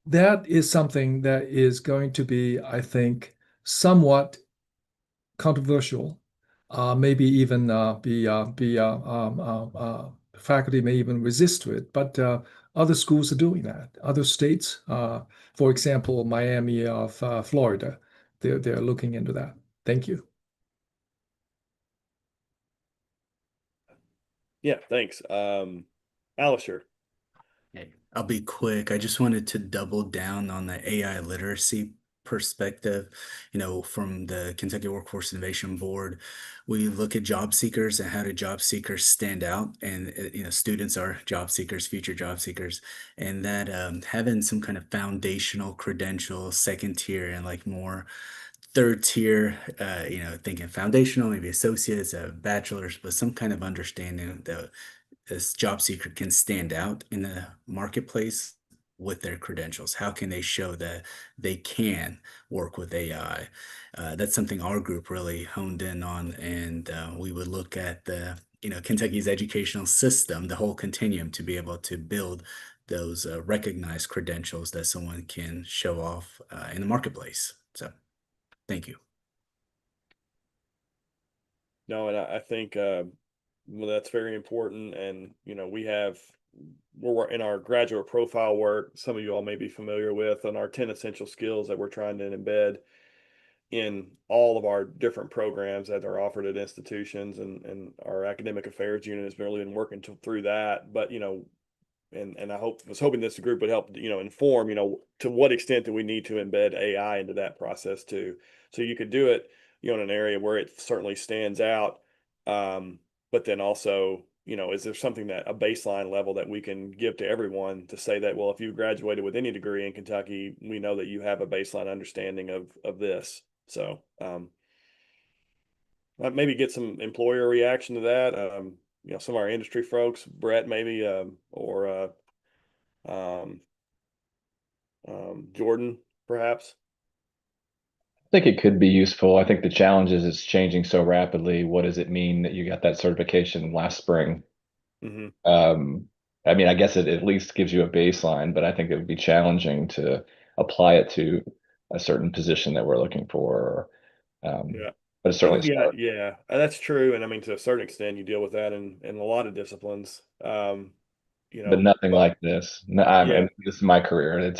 That is something that is going to be, I think, somewhat controversial. Maybe even faculty may even resist to it, but other schools are doing that. Other states, for example, Miami of Florida, they're looking into that. Thank you. Yeah, thanks. Alisher. Hey, I'll be quick. I just wanted to double down on the AI literacy perspective. From the Kentucky Workforce Innovation Board, we look at job seekers and how do job seekers stand out, and students are job seekers, future job seekers, and that having some kind of foundational credential, second tier, and like more third tier, thinking foundational, maybe associates, bachelor's, but some kind of understanding that this job seeker can stand out in the marketplace with their credentials. How can they show that they can work with AI? That's something our group really honed in on, and we would look at Kentucky's educational system, the whole continuum, to be able to build those recognized credentials that someone can show off in the marketplace. So, thank you. No, and I think well, that's very important. And we're in our graduate profile work. Some of you all may be familiar with on our 10 essential skills that we're trying to embed in all of our different programs that are offered at institutions, and our academic affairs unit has really been working through that. But and I was hoping this group would help inform to what extent do we need to embed AI into that process too. So you could do it in an area where it certainly stands out, but then also is there something that a baseline level that we can give to everyone to say that, well, if you graduated with any degree in Kentucky, we know that you have a baseline understanding of this. So maybe get some employer reaction to that. Some of our industry folks, Brett, maybe, or Jordan, perhaps. I think it could be useful. I think the challenge is it's changing so rapidly. What does it mean that you got that certification last spring? I mean, I guess it at least gives you a baseline, but I think it would be challenging to apply it to a certain position that we're looking for. Yeah. But it's certainly Yeah, that's true. And I mean, to a certain extent, you deal with that in a lot of disciplines. But nothing like this. And this is my career.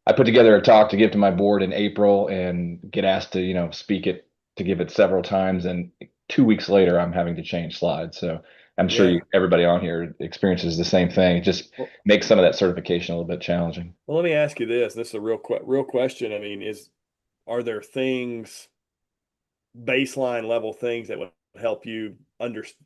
I put together a talk to give to my board in April and get asked to, to give it several times. And 2 weeks later, I'm having to change slides. So I'm sure everybody on here experiences the same thing. It just makes some of that certification a little bit challenging. Well, let me ask you this. This is a real question. I mean, are there things, baseline level things that would help you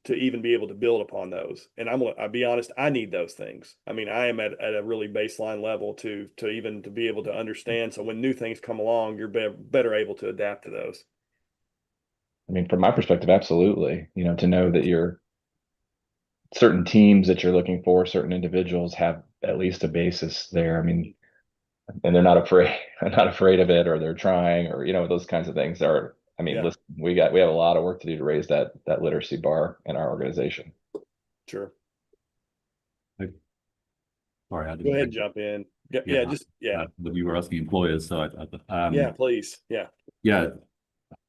to even be able to build upon those? And I'll be honest, I need those things. I mean, I am at a really baseline level to be able to understand. So when new things come along, you're better able to adapt to those. I mean, from my perspective, absolutely. To know that certain teams that you're looking for, certain individuals have at least a basis there. I mean, and they're not afraid of it, or they're trying, or those kinds of things are. I mean, listen, we have a lot of work to do to raise that literacy bar in our organization. Sure. Sorry, I didn't. Go ahead and jump in. But you were asking employers, so yeah, please. Yeah. Yeah,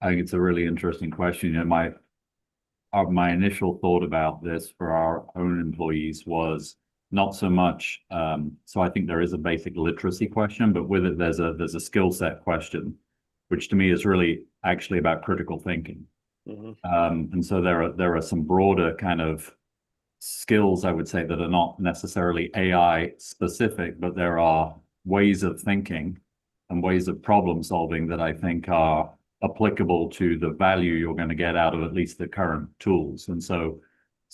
I think it's a really interesting question. My initial thought about this for our own employees was not so much. So I think there is a basic literacy question, but with it, there's a skill set question, which to me is really actually about critical thinking. And so there are some broader kind of skills, I would say, that are not necessarily AI specific, but there are ways of thinking and ways of problem solving that I think are applicable to the value you're going to get out of at least the current tools. And so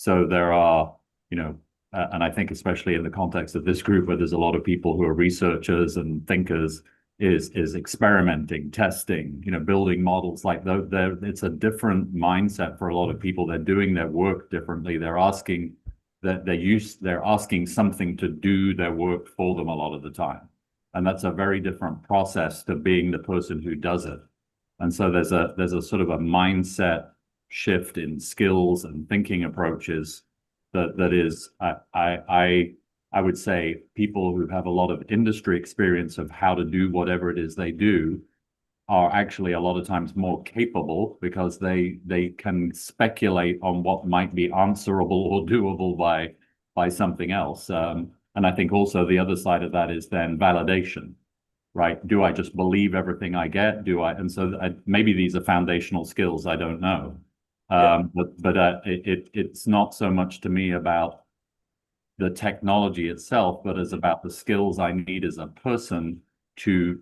there are, and I think especially in the context of this group where there's a lot of people who are researchers and thinkers, is experimenting, testing, building models like those. It's a different mindset for a lot of people. They're doing their work differently. They're asking something to do their work for them a lot of the time. And that's a very different process to being the person who does it. And so there's a sort of a mindset shift in skills and thinking approaches that is, I would say, people who have a lot of industry experience of how to do whatever it is they do are actually a lot of times more capable because they can speculate on what might be answerable or doable by something else. And I think also the other side of that is then validation, right? Do I just believe everything I get? And so maybe these are foundational skills, I don't know. But it's not so much to me about the technology itself, but it's about the skills I need as a person to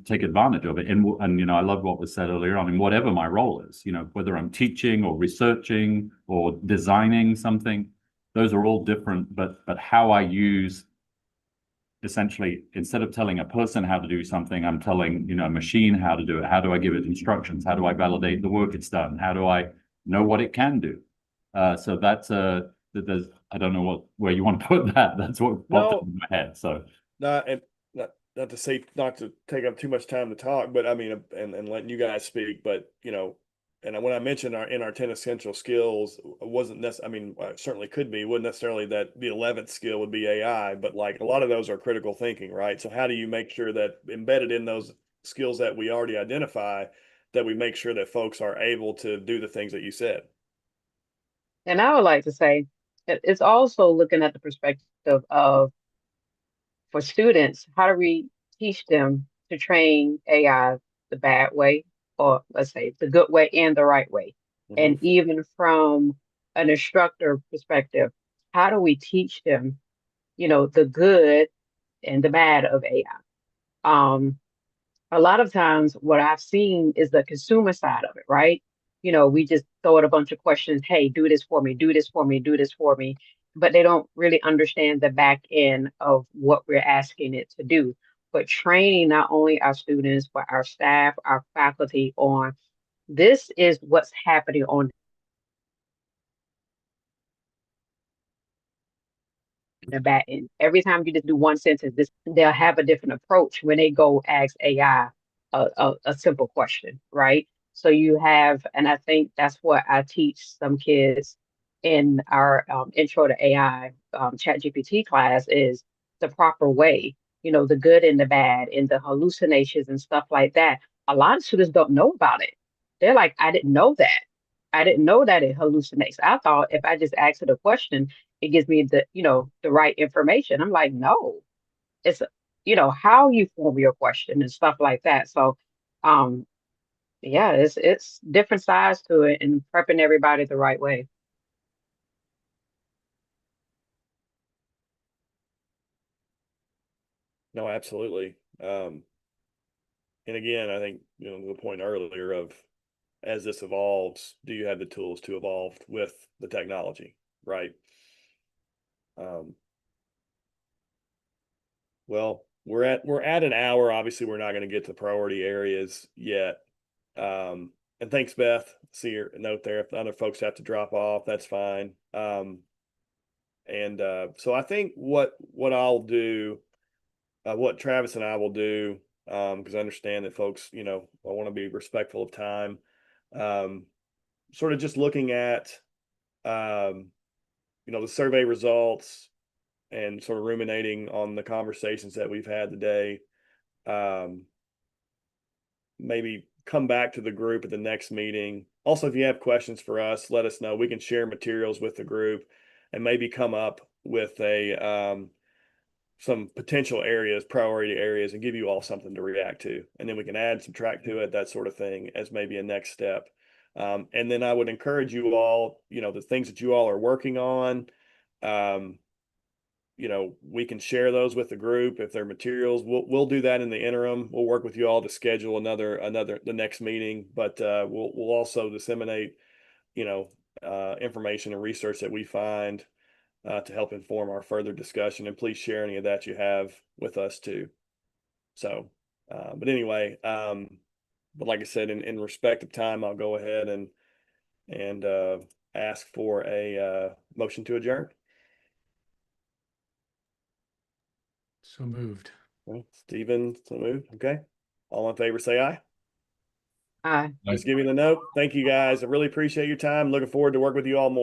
take advantage of it. And I love what was said earlier on, in whatever my role is, whether I'm teaching or researching or designing something, those are all different, but how I use essentially, instead of telling a person how to do something, I'm telling, a machine how to do it. How do I give it instructions? How do I validate the work it's done? How do I know what it can do? So that's there's, I don't know where you want to put that. That's what popped into my head. So Not to take up too much time to talk, but I mean, and letting you guys speak, but and when I mentioned in our 10 essential skills, wasn't necessarily, I mean, certainly could be, wouldn't necessarily that the 11th skill would be AI, but like a lot of those are critical thinking, right? So how do you make sure that embedded in those skills that we already identify, that we make sure that folks are able to do the things that you said? And I would like to say it's also looking at the perspective of, for students, how do we teach them to train AI the bad way, or let's say the good way and the right way? And even from an instructor perspective, how do we teach them, the good and the bad of AI? A lot of times what I've seen is the consumer side of it, right? We just throw out a bunch of questions. Hey, do this for me, do this for me, do this for me. But they don't really understand the back end of what we're asking it to do. But training not only our students, but our staff, our faculty on this is what's happening on the back end. Every time you just do one sentence, they'll have a different approach when they go ask AI a simple question, right? So you have, and I think that's what I teach some kids in our intro to AI ChatGPT class is the proper way, the good and the bad and the hallucinations and stuff like that. A lot of students don't know about it. They're like, I didn't know that. I didn't know that it hallucinates. I thought if I just ask it a question, it gives me the right information. I'm like, no, it's, how you form your question and stuff like that. So, yeah, it's different sides to it and prepping everybody the right way. No, absolutely. And again, I think, the point earlier of as this evolves, do you have the tools to evolve with the technology, right? Well, we're at an hour. Obviously, we're not going to get to priority areas yet. And thanks, Beth. See your note there. If other folks have to drop off, that's fine. So I think what I'll do, what Travis and I will do, because I understand that folks, I want to be respectful of time. Sort of just looking at, the survey results and sort of ruminating on the conversations that we've had today. Maybe come back to the group at the next meeting. Also, if you have questions for us, let us know. We can share materials with the group and maybe come up with some potential areas, priority areas, and give you all something to react to. And then we can add, subtract to it, that sort of thing as maybe a next step. And then I would encourage you all, the things that you all are working on, we can share those with the group. If they're materials, we'll do that in the interim. We'll work with you all to schedule the next meeting, but we'll also disseminate, information and research that we find to help inform our further discussion. And please share any of that you have with us too. So, but anyway, but like I said, in respect of time, I'll go ahead and ask for a motion to adjourn. So moved. Well, Stephen, so moved. Okay. All in favor, say aye. Aye. Just give me the note. Thank you guys. I really appreciate your time. Looking forward to work with you all more.